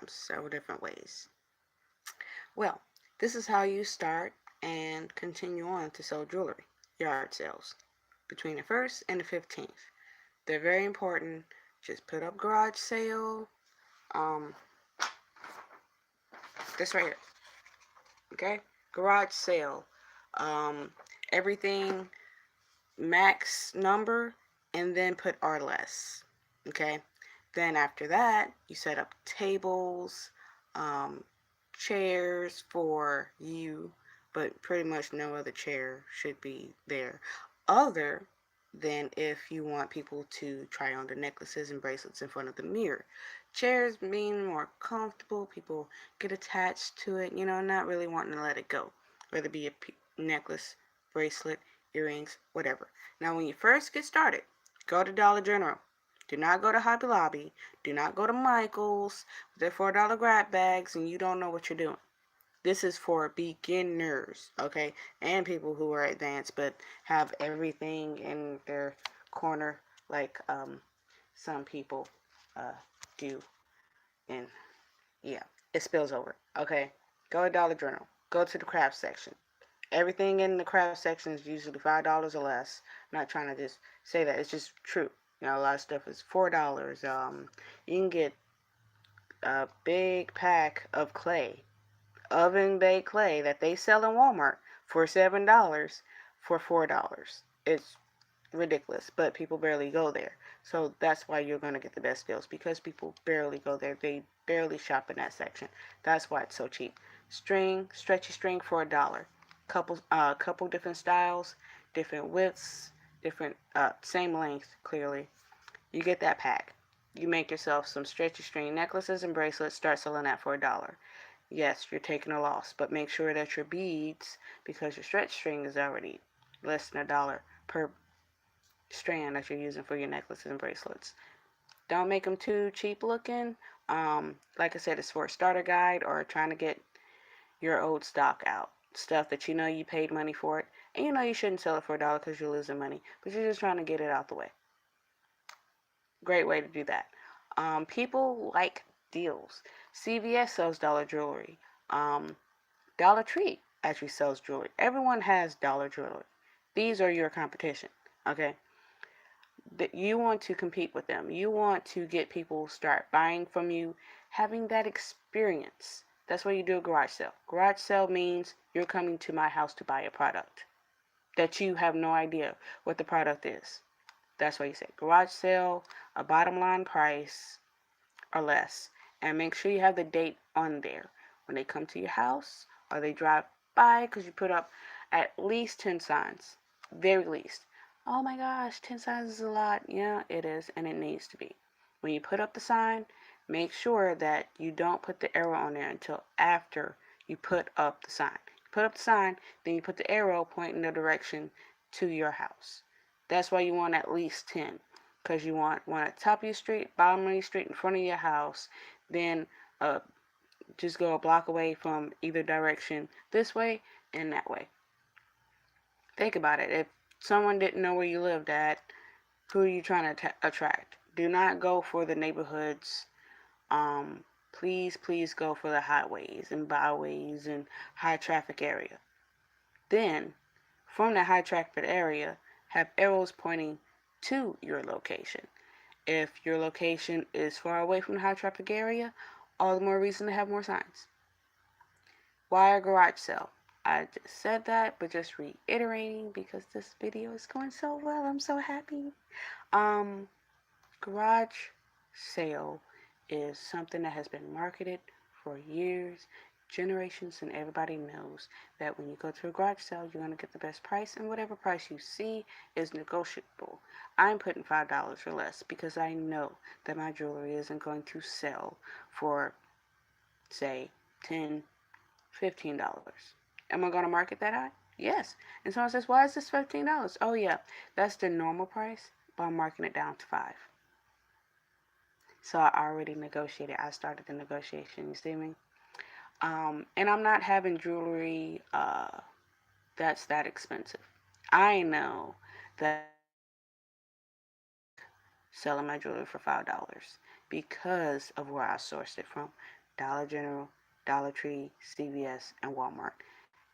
several different ways. Well, this is how you start and continue on to sell jewelry, yard sales, between the 1st and the 15th. They're very important. Just put up garage sale. Um, this right here, okay? Garage sale. Um, everything max number, and then put or less, okay? Then after that, you set up tables, um, chairs for you, but pretty much no other chair should be there other than if you want people to try on the necklaces and bracelets in front of the mirror. Chairs being more comfortable, people get attached to it, not really wanting to let it go, whether it be a necklace, bracelet, earrings, whatever. Now, when you first get started, go to Dollar General. Do not go to Hobby Lobby. Do not go to Michael's with their $4 grab bags and you don't know what you're doing. This is for beginners, okay? And people who are advanced but have everything in their corner like some people uh, do. And yeah, it spills over, okay? Go to Dollar General. Go to the craft section. Everything in the craft section is usually $5 or less. I'm not trying to just say that. It's just true. A lot of stuff is $4. You can get a big pack of clay, oven baked clay that they sell in Walmart for $7 for $4. It's ridiculous, but people barely go there. So that's why you're going to get the best deals because people barely go there. They barely shop in that section. That's why it's so cheap. String, stretchy string for $1. Couple different styles, different widths, different same length clearly. You get that pack. You make yourself some stretchy string necklaces and bracelets. Start selling that for $1. Yes, you're taking a loss, but make sure that your beads, because your stretch string is already less than $1 per strand that you're using for your necklaces and bracelets. Don't make them too cheap looking. Like I said, it's for a starter guide or trying to get your old stock out. Stuff that you know you paid money for it, and you know you shouldn't sell it for $1 because you're losing money, but you're just trying to get it out the way. Great way to do that. People like deals. CVS sells dollar jewelry. Um, Dollar Tree actually sells jewelry. Everyone has dollar jewelry. These are your competition. Okay, that you want to compete with them. You want to get people start buying from you, having that experience. That's why you do a garage sale. Garage sale means you're coming to my house to buy a product that you have no idea what the product is. That's why you say garage sale, a bottom line price or less. And make sure you have the date on there when they come to your house or they drive by because you put up at least 10 signs. Very least. Oh my gosh, 10 signs is a lot. Yeah, it is, and it needs to be. When you put up the sign, make sure that you don't put the arrow on there until after you put up the sign. Put up the sign, then you put the arrow pointing the direction to your house. That's why you want at least 10, because you want one at the top of your street, bottom of your street, in front of your house, then uh, just go a block away from either direction, this way and that way. Think about it. If someone didn't know where you lived at, who are you trying to attract? Do not go for the neighborhoods. Please go for the highways and byways and high traffic area. Then, from the high traffic area, have arrows pointing to your location. If your location is far away from the high traffic area, all the more reason to have more signs. Why a garage sale? I just said that, but just reiterating because this video is going so well. I'm so happy. Um, Garage sale is something that has been marketed for years, generations, and everybody knows that when you go to a garage sale, you're going to get the best price, and whatever price you see is negotiable. I'm putting $5 or less because I know that my jewelry isn't going to sell for, say, $10, $15. Am I going to market that high? Yes. And someone says, why is this $15? Oh, yeah, that's the normal price, but I'm marking it down to 5. So I already negotiated. I started the negotiation. You see me? And I'm not having jewelry that's that expensive. I know that selling my jewelry for $5 because of where I sourced it from, Dollar General, Dollar Tree, CVS, and Walmart.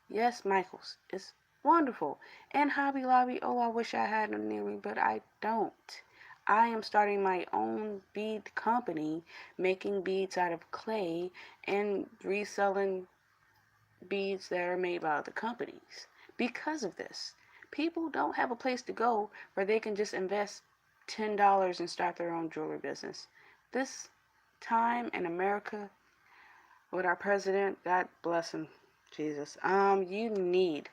Yes, Michael's. It's wonderful. And Hobby Lobby, oh, I wish I had them near me, but I don't. I am starting my own bead company, making beads out of clay and reselling beads that are made by other companies. Because of this, people don't have a place to go where they can just invest $10 and start their own jewelry business. This time in America, with our president, God bless him, Jesus, you need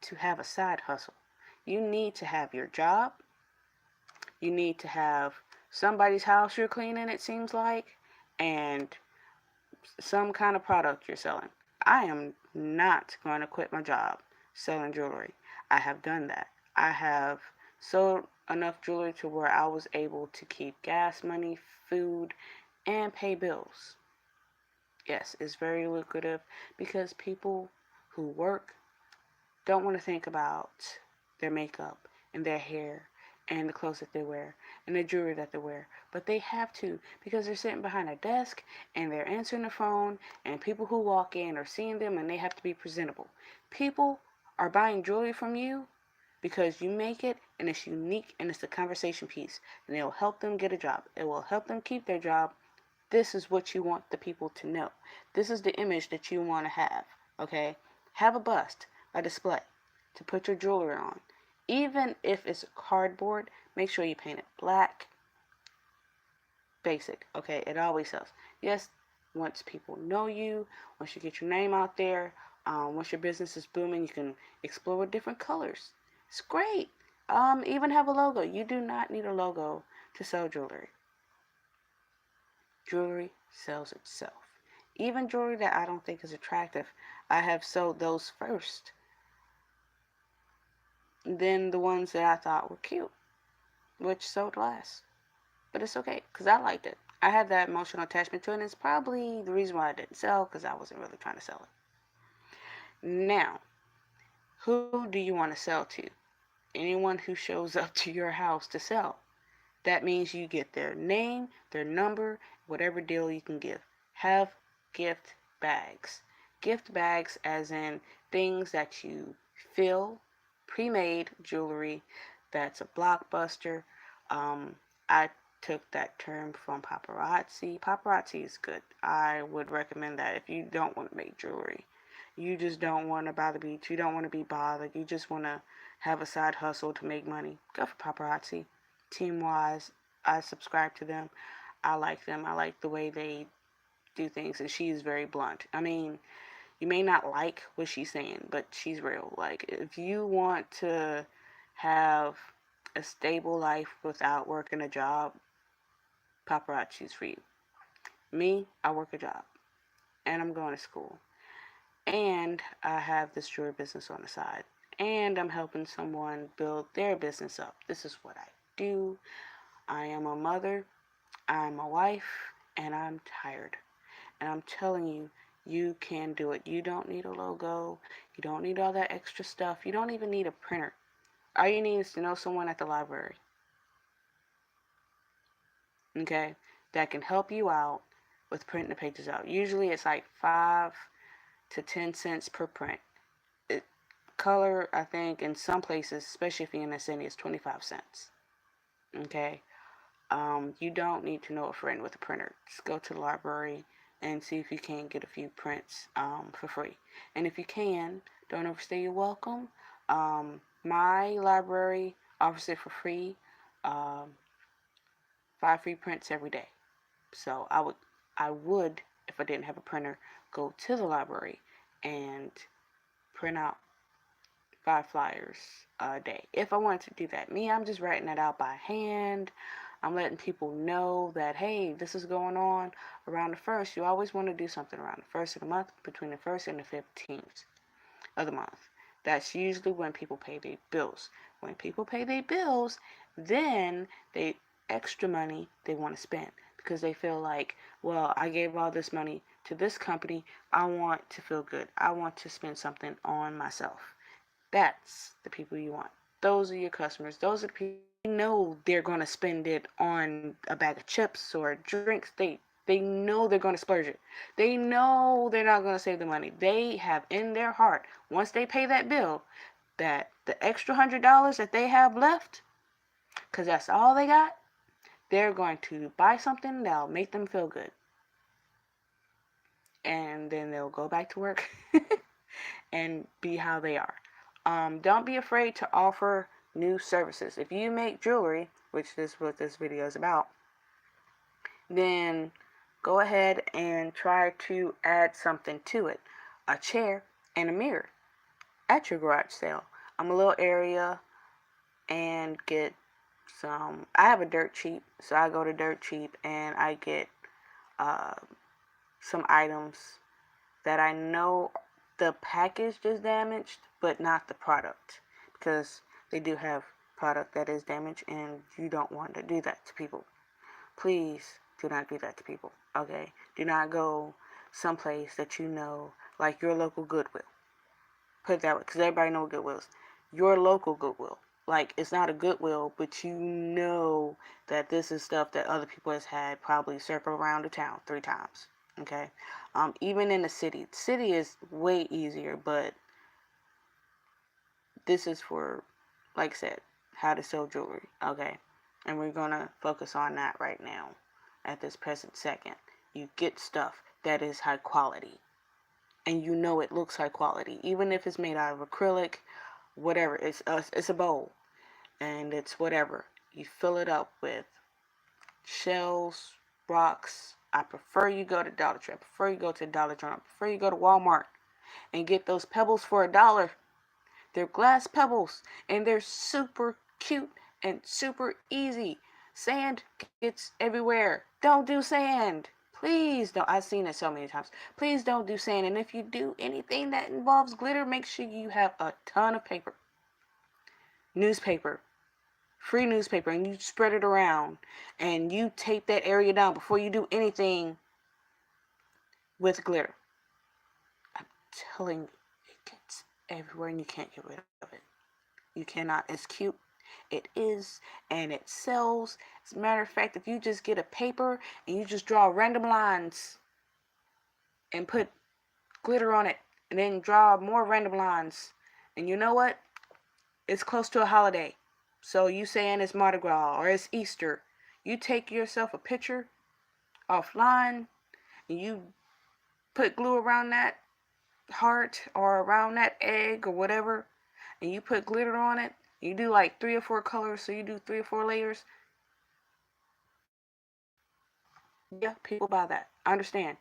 to have a side hustle. You need to have your job. You need to have somebody's house you're cleaning, it seems like, and some kind of product you're selling. I am not going to quit my job selling jewelry. I have done that. I have sold enough jewelry to where I was able to keep gas money, food, and pay bills. Yes, it's very lucrative because people who work don't want to think about their makeup and their hair and the clothes that they wear and the jewelry that they wear. But they have to because they're sitting behind a desk and they're answering the phone and people who walk in are seeing them and they have to be presentable. People are buying jewelry from you because you make it and it's unique and it's a conversation piece and it'll help them get a job. It will help them keep their job. This is what you want the people to know. This is the image that you want to have. Okay? Have a bust, a display to put your jewelry on. Even if it's cardboard, make sure you paint it black, basic. Okay? It always helps. Yes, once people know you, once you get your name out there, once your business is booming, you can explore with different colors. It's great. Even have a logo. You do not need a logo to sell jewelry. Jewelry sells itself. Even jewelry that I don't think is attractive, I have sold those first than the ones that I thought were cute, which sold last. But it's okay, because I liked it. I had that emotional attachment to it, and it's probably the reason why I didn't sell, because I wasn't really trying to sell it. Now, who do you want to sell to? Anyone who shows up to your house to sell. That means you get their name, their number, whatever deal you can give. Have gift bags. Gift bags, as in things that you fill, pre made jewelry that's a blockbuster. I took that term from paparazzi. Paparazzi is good. I would recommend that if you don't want to make jewelry. You just don't want to buy the beach. You don't want to be bothered. You just want to have a side hustle to make money. Go for paparazzi. Team Wise, I subscribe to them. I like them. I like the way they do things, and she is very blunt. I mean, you may not like what she's saying, but she's real. Like, if you want to have a stable life without working a job, paparazzi's for you. Me, I work a job, and I'm going to school, and I have this jewelry business on the side, and I'm helping someone build their business up. This is what I do. I am a mother, I'm a wife, and I'm tired. And I'm telling you, you can do it. You don't need a logo. You don't need all that extra stuff. You don't even need a printer. All you need is to know someone at the library, okay, that can help you out with printing the pages out. Usually it's like 5 to 10 cents per print. It, color, I think, in some places, especially if you're in the city, is 25 cents. Okay? You don't need to know a friend with a printer. Just go to the library and see if you can get a few prints for free. And if you can, don't overstay your welcome. My library offers it for free, um, 5 free prints every day. So I would, if I didn't have a printer, go to the library and print out 5 flyers a day. If I wanted to do that, me, I'm just writing that out by hand. I'm letting people know that, hey, this is going on around the first. You always want to do something around the first of the month, between the first and the 15th of the month. That's usually when people pay their bills. When people pay their bills, then they extra money they want to spend because they feel like, well, I gave all this money to this company. I want to feel good. I want to spend something on myself. That's the people you want. Those are your customers. Those are the people you know they're going to spend it on a bag of chips or drinks. They They know they're going to splurge it. They know they're not going to save the money. They have in their heart, once they pay that bill, that the extra $100 that they have left, because that's all they got, they're going to buy something that'll make them feel good. And then they'll go back to work and be how they are. Don't be afraid to offer new services. If you make jewelry, which is what this video is about, then go ahead and try to add something to it. A chair and a mirror at your garage sale. A little area and get some. I have a Dirt Cheap, so I go to Dirt Cheap and I get uh, some items that I know the package is damaged, but not the product, because they do have product that is damaged, and you don't want to do that to people. Please do not do that to people. Okay, do not go someplace that you know, like your local Goodwill. Put it that way, because everybody knows what Goodwill is. Your local Goodwill. Like, it's not a Goodwill, but you know that this is stuff that other people has had probably circle around the town 3 times. Okay, even in the city is way easier, but this is for, like I said, how to sell jewelry. Okay, and we're gonna focus on that right now at this present second. You get stuff that is high quality, and you know it looks high quality, even if it's made out of acrylic, whatever. It's a bowl, and it's whatever. You fill it up with shells, rocks. I prefer you go to Dollar Tree. I prefer you go to Dollar General. I prefer you go to Walmart and get those pebbles for $1. They're glass pebbles, and they're super cute and super easy. Sand gets everywhere. Don't do sand. Please don't. I've seen it so many times. Please don't do sand. And if you do anything that involves glitter, make sure you have a ton of paper. Newspaper. Free newspaper, and you spread it around, and you tape that area down before you do anything with glitter. I'm telling you, it gets everywhere, and you can't get rid of it. You cannot. It's cute. It is, and it sells. As a matter of fact, if you just get a paper and you just draw random lines and put glitter on it, and then draw more random lines, and you know what? It's close to a holiday. So you saying it's Mardi Gras or it's Easter. You take yourself a picture offline and you put glue around that heart or around that egg or whatever, and you put glitter on it. You do like 3 or 4 colors, so you do 3 or 4 layers. Yeah, people buy that. I understand.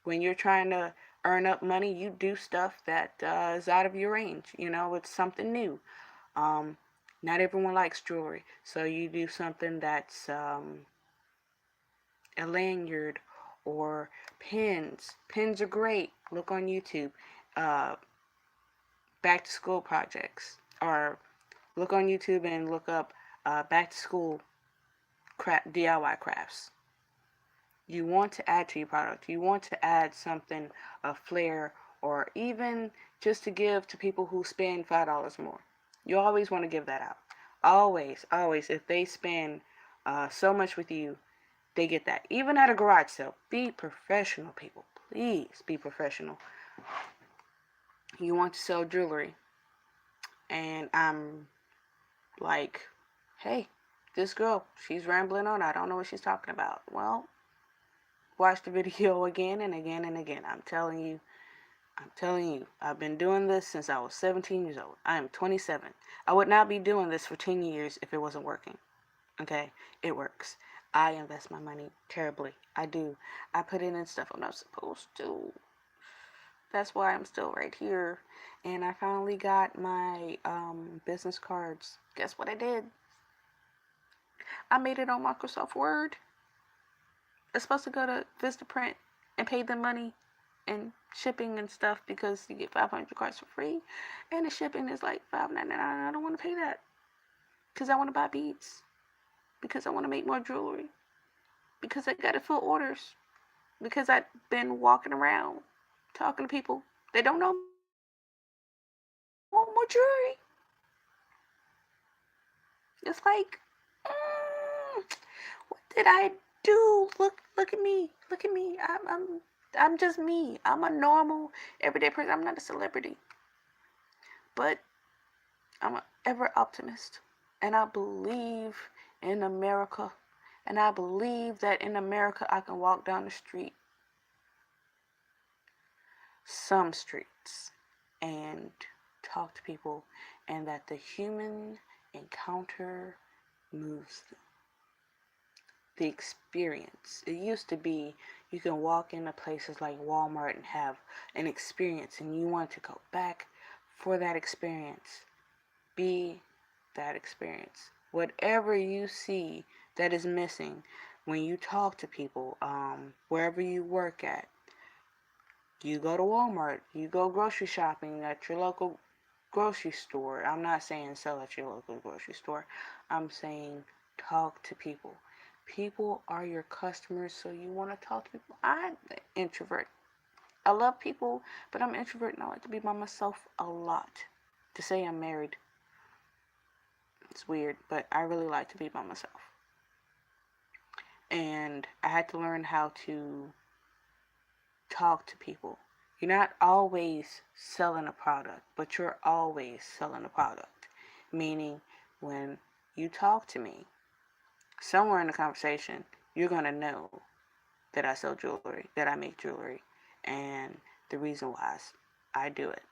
When you're trying to earn up money, you do stuff that is out of your range. You know, it's something new. Um, Not everyone likes jewelry, so you do something that's a lanyard or pins. Pins are great. Look on YouTube. Uh, Back to school projects, or look on YouTube and look up back to school DIY crafts. You want to add to your product. You want to add something, a flair, or even just to give to people who spend $5 more. You always want to give that out. Always, always. If they spend so much with you, they get that. Even at a garage sale. Be professional, people. Please be professional. You want to sell jewelry, and I'm like, hey, this girl, she's rambling on. I don't know what she's talking about. Well, watch the video again and again and again. I'm telling you, I've been doing this since I was 17 years old. I am 27. I would not be doing this for 10 years if it wasn't working. Okay? It works. I invest my money terribly. I do. I put it in stuff I'm not supposed to. That's why I'm still right here. And I finally got my business cards. Guess what I did? I made it on Microsoft Word. It's supposed to go to Vistaprint and pay them money and shipping and stuff, because you get 500 cards for free, and the shipping is like $5.99. I don't want to pay that, because I want to buy beads, because I want to make more jewelry, because I got to fill orders, because I've been walking around talking to people that don't know more jewelry. It's like, what did I Dude, look at me. Look at me. I'm just me. I'm a normal everyday person. I'm not a celebrity. But I'm an ever optimist. And I believe in America. And I believe that in America I can walk down the street, some streets, and talk to people, and that the human encounter moves the experience. It used to be you can walk into places like Walmart and have an experience, and you want to go back for that experience. Be that experience. Whatever you see that is missing when you talk to people, wherever you work at, you go to Walmart, you go grocery shopping at your local grocery store. I'm not saying sell at your local grocery store. I'm saying talk to people. People are your customers, so you want to talk to people. I'm an introvert. I love people, but I'm an introvert and I like to be by myself a lot. To say I'm married, it's weird, but I really like to be by myself. And I had to learn how to talk to people. You're not always selling a product, but you're always selling a product. Meaning, when you talk to me, somewhere in the conversation, you're going to know that I sell jewelry, that I make jewelry, and the reason why I do it.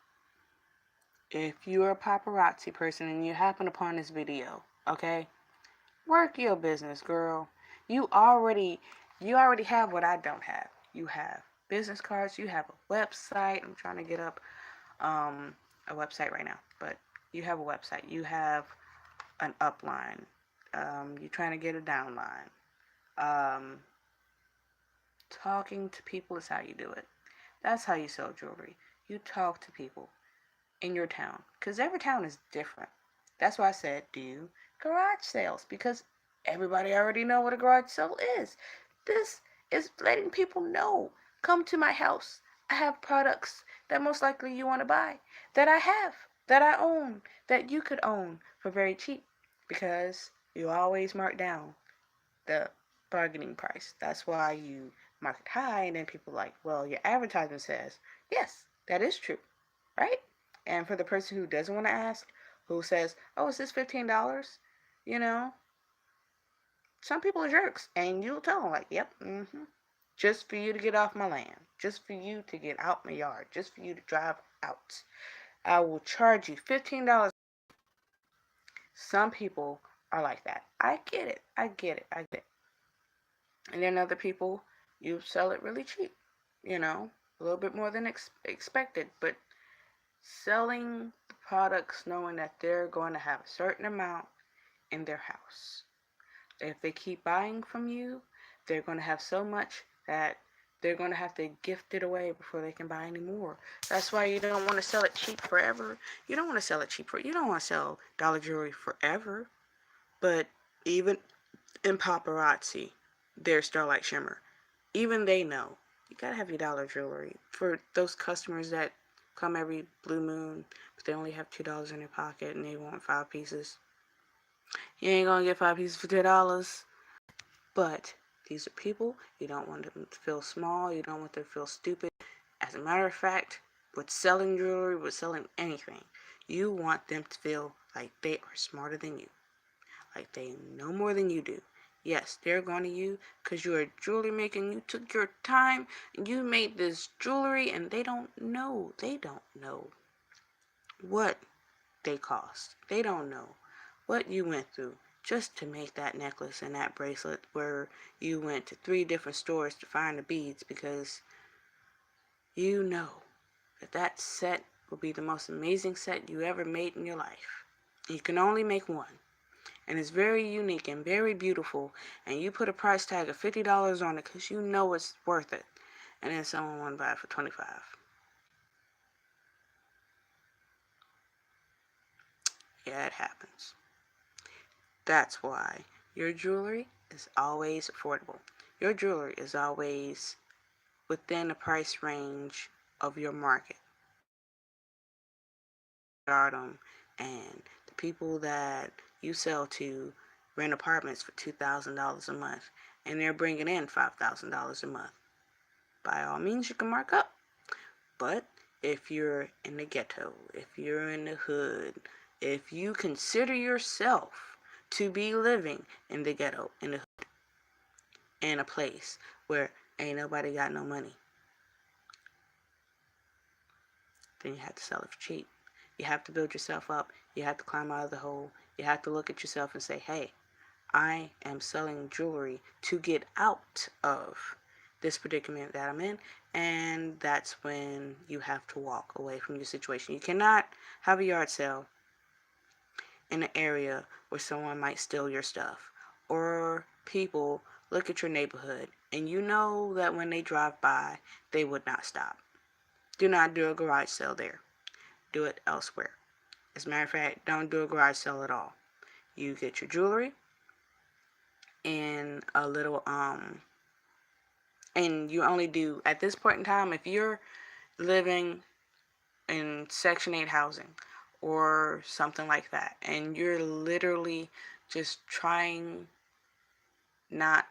If you're a paparazzi person and you happen upon this video, okay, work your business, girl. You already you already have what I don't have. You have business cards, you have a website. I'm trying to get up a website right now, but you have a website. You have an upline. You're trying to get a downline. Um, Talking to people is how you do it. That's how you sell jewelry. You talk to people in your town, because every town is different. That's why I said do garage sales, because everybody already know what a garage sale is. This is letting people know, come to my house. I have products that most likely you want to buy, that I have, that I own, that you could own for very cheap, because you always mark down the bargaining price. That's why you market high, and then people are like, well, your advertisement says, yes, that is true, right? And for the person who doesn't want to ask, who says, oh, is this $15? You know, some people are jerks, and you'll tell them, like, yep, just for you to get off my land, just for you to get out my yard, just for you to drive out. I will charge you $15. Some people are like that. I get it. I get it. I get it. And then other people, you sell it really cheap, a little bit more than expected. But selling the products knowing that they're going to have a certain amount in their house. If they keep buying from you, they're going to have so much that they're going to have to gift it away before they can buy any more. That's why you don't want to sell it cheap forever. You don't want to sell it cheap. You don't want to sell dollar jewelry forever. But even in paparazzi, there's Starlight Shimmer. Even they know you gotta have your dollar jewelry. For those customers that come every blue moon, but they only have $2 in their pocket and they want 5 pieces, you ain't gonna get 5 pieces for $10. But these are people, you don't want them to feel small, you don't want them to feel stupid. As a matter of fact, with selling jewelry, with selling anything, you want them to feel like they are smarter than you, like they know more than you do. Yes, they're going to you because you're a jewelry maker and you took your time and you made this jewelry, and they don't know. They don't know what they cost. They don't know what you went through just to make that necklace and that bracelet, where you went to 3 different stores to find the beads, because you know that that set will be the most amazing set you ever made in your life. You can only make one. And it's very unique and very beautiful, and you put a price tag of $50 on it because you know it's worth it, and then someone want to buy it for $25. Yeah, it happens. That's why your jewelry is always affordable. Your jewelry is always within the price range of your market. Stardom and the people that you sell to rent apartments for $2,000 a month, and they're bringing in $5,000 a month. By all means, you can mark up. But if you're in the ghetto, if you're in the hood, if you consider yourself to be living in the ghetto, in the hood, in a place where ain't nobody got no money, then you have to sell it for cheap. You have to build yourself up. You have to climb out of the hole. You have to look at yourself and say, hey, I am selling jewelry to get out of this predicament that I'm in. And that's when you have to walk away from your situation. You cannot have a yard sale in an area where someone might steal your stuff, or people look at your neighborhood and you know that when they drive by, they would not stop. Do not do a garage sale there. Do it elsewhere. As a matter of fact, don't do a garage sale at all. You get your jewelry in a little and you only do, at this point in time, if you're living in Section 8 housing or something like that, and you're literally just trying not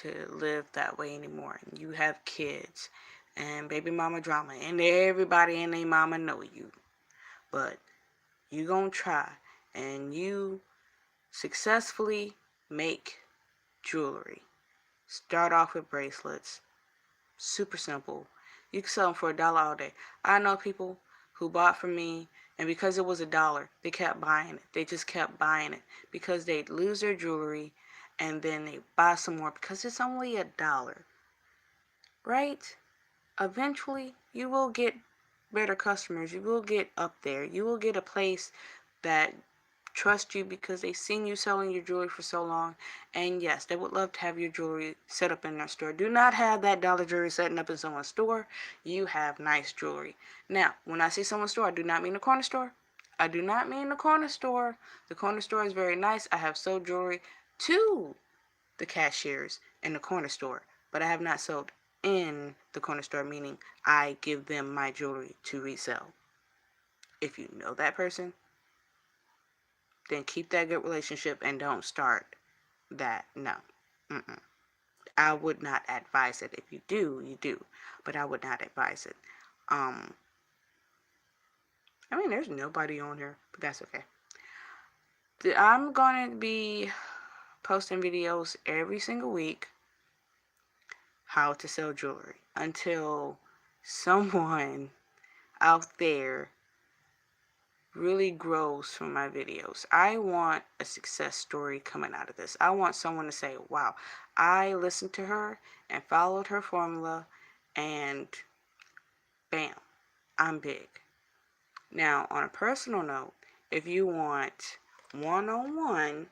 to live that way anymore, and you have kids and baby mama drama, and everybody and their mama know you, but you gonna try, and you successfully make jewelry. Start off with bracelets. Super simple. You can sell them for $1 all day. I know people who bought from me, and because it was $1, they kept buying it. They just kept buying it because they'd lose their jewelry, and then they buy some more because it's only $1, right? Eventually, you will get better customers. You will get up there. You will get a place that trust you because they've seen you selling your jewelry for so long. And yes, they would love to have your jewelry set up in their store. Do not have that dollar jewelry setting up in someone's store. You have nice jewelry. Now, when I say someone's store, I do not mean the corner store. I do not mean the corner store. The corner store is very nice. I have sold jewelry to the cashiers in the corner store, but I have not sold in the corner store, meaning I give them my jewelry to resell. If you know that person, then keep that good relationship and don't start that. No. Mm-mm. I would not advise it. If you do, you do, but I would not advise it. I mean, there's nobody on here, but that's okay. I'm going to be posting videos every single week how to sell jewelry until someone out there really grows from my videos. I want a success story coming out of this. I want someone to say, wow, I listened to her and followed her formula, and bam, I'm big. Now, on a personal note, if you want one-on-one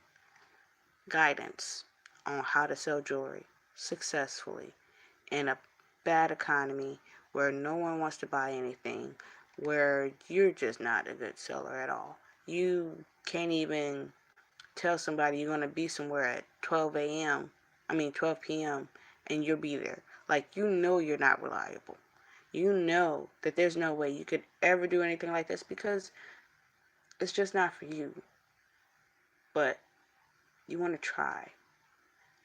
guidance on how to sell jewelry successfully in a bad economy where no one wants to buy anything, where you're just not a good seller at all. You can't even tell somebody you're going to be somewhere at 12 p.m., and you'll be there. Like, you know you're not reliable. You know that there's no way you could ever do anything like this because it's just not for you. But you want to try.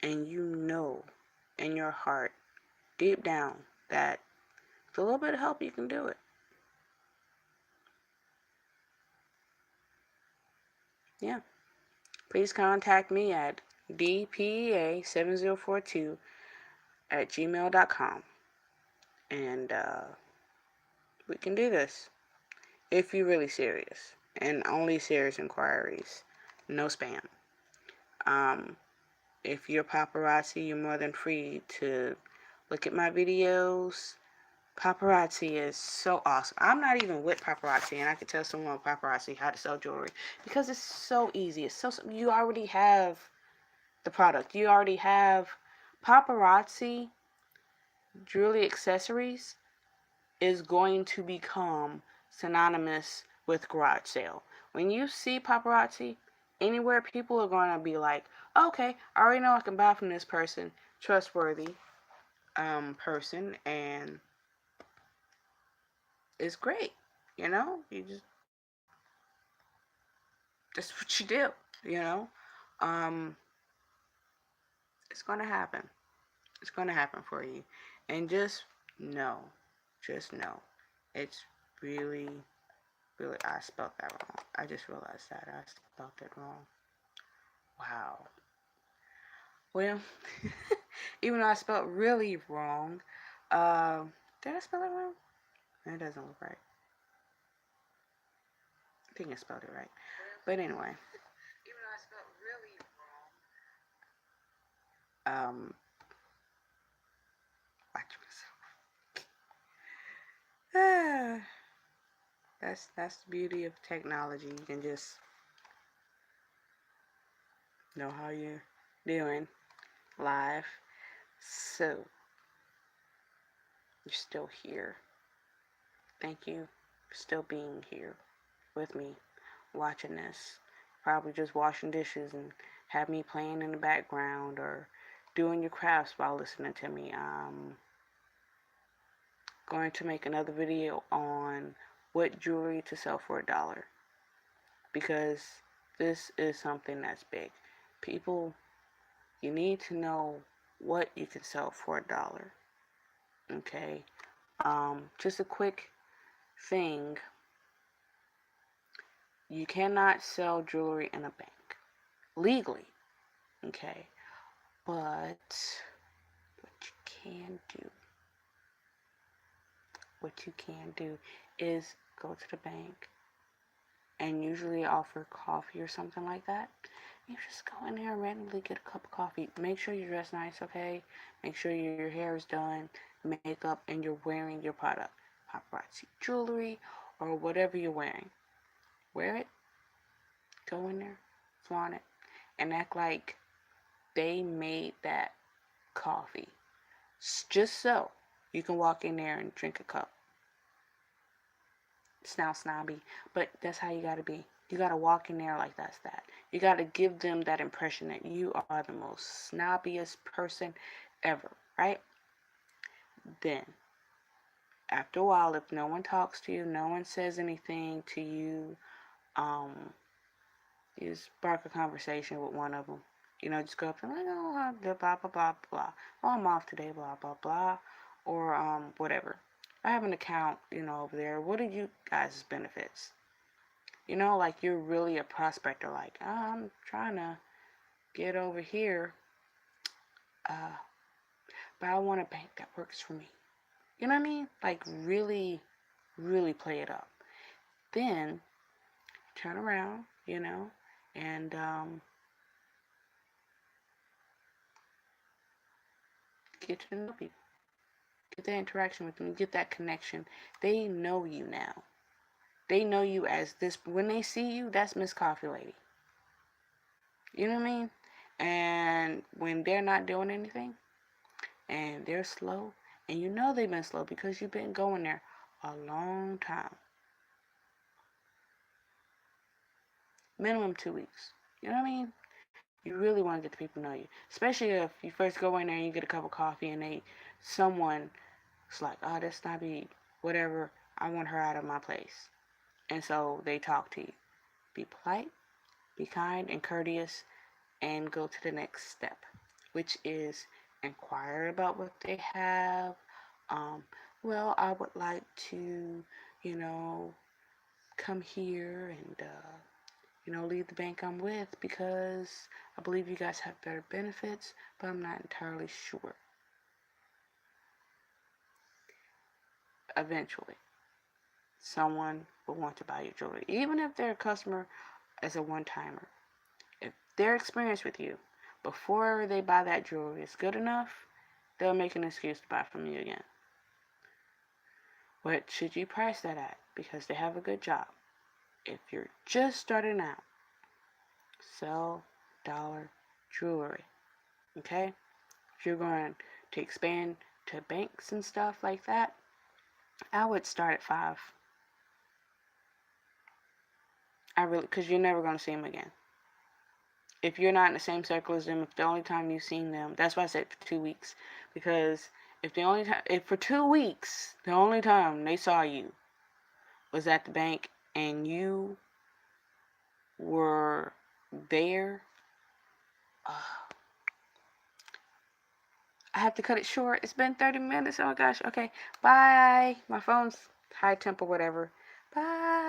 And you know in your heart, deep down, that with a little bit of help, you can do it. Yeah. Please contact me at dpea7042 at gmail.com. And we can do this if you're really serious. And only serious inquiries. No spam. If you're paparazzi, you're more than free to look at my videos. Paparazzi is so awesome. I'm not even with paparazzi, and I could tell someone with paparazzi how to sell jewelry because it's so easy. It's so you already have the product. You already have paparazzi jewelry accessories is going to become synonymous with garage sale. When you see paparazzi anywhere, people are going to be like, okay, I already know I can buy from this person, trustworthy person, and it's great. You know, you just that's what you do. You know, um, It's going to happen. It's going to happen for you. And know, just know, it's really, really, I spelled that wrong. I just realized that I spelled it wrong. Wow. Well, even though I spelled really wrong, uh, did I spell it wrong? It doesn't look right. I think I spelled it right. But anyway, even though I spelled really wrong, watch myself. That's the beauty of technology. You can just know how you're doing live. So you're still here. Thank you for still being here with me, watching this. Probably just washing dishes and have me playing in the background or doing your crafts while listening to me. Going to make another video on what jewelry to sell for $1 because this is something that's big. People, you need to know what you can sell for $1. Okay. Just a quick thing. You cannot sell jewelry in a bank legally. Okay. But what you can do is go to the bank and usually offer coffee or something like that. You just go in there and randomly get a cup of coffee. Make sure you dress nice, okay? Make sure your hair is done, makeup, and you're wearing your product. Paparazzi jewelry or whatever you're wearing. Wear it, go in there, flaunt it, and act like they made that coffee. Just so you can walk in there and drink a cup. It's now snobby, but that's how you gotta be. You gotta walk in there like that's that. You gotta give them that impression that you are the most snobbiest person ever, right? Then, after a while, if no one talks to you, no one says anything to you, um, you spark a conversation with one of them. Just go up and like, oh, blah, blah, blah, blah. Oh, I'm off today, blah, blah, blah. Or, whatever. I have an account, over there. What are you guys' benefits? Like you're really a prospector. Like, oh, I'm trying to get over here, uh, but I want a bank that works for me. You know what I mean? Like, really, really play it up. Then, turn around, and get to know people. Get that interaction with them, get that connection. They know you now. They know you as this. When they see you, that's Miss Coffee Lady. You know what I mean? And when they're not doing anything and they're slow, and they've been slow because you've been going there a long time. Minimum 2 weeks. You know what I mean? You really want to get the people to know you. Especially if you first go in there and you get a cup of coffee and someone is like, oh, this snobby, whatever, I want her out of my place. And so they talk to you. Be polite, be kind and courteous, and go to the next step, which is inquire about what they have. Well, I would like to, you know, come here and, leave the bank I'm with because I believe you guys have better benefits, but I'm not entirely sure. Eventually, someone will want to buy your jewelry, even if they're a customer as a one-timer. If their experience with you before they buy that jewelry is good enough, they'll make an excuse to buy from you again. What should you price that at? Because they have a good job. If you're just starting out, sell dollar jewelry. Okay? If you're going to expand to banks and stuff like that, I would start at 5. Because you're never going to see them again. If you're not in the same circle as them, if the only time you've seen them, that's why I said for 2 weeks. Because if for 2 weeks, the only time they saw you was at the bank and you were there, I have to cut it short. It's been 30 minutes. Oh my gosh. Okay. Bye. My phone's high temp or whatever. Bye.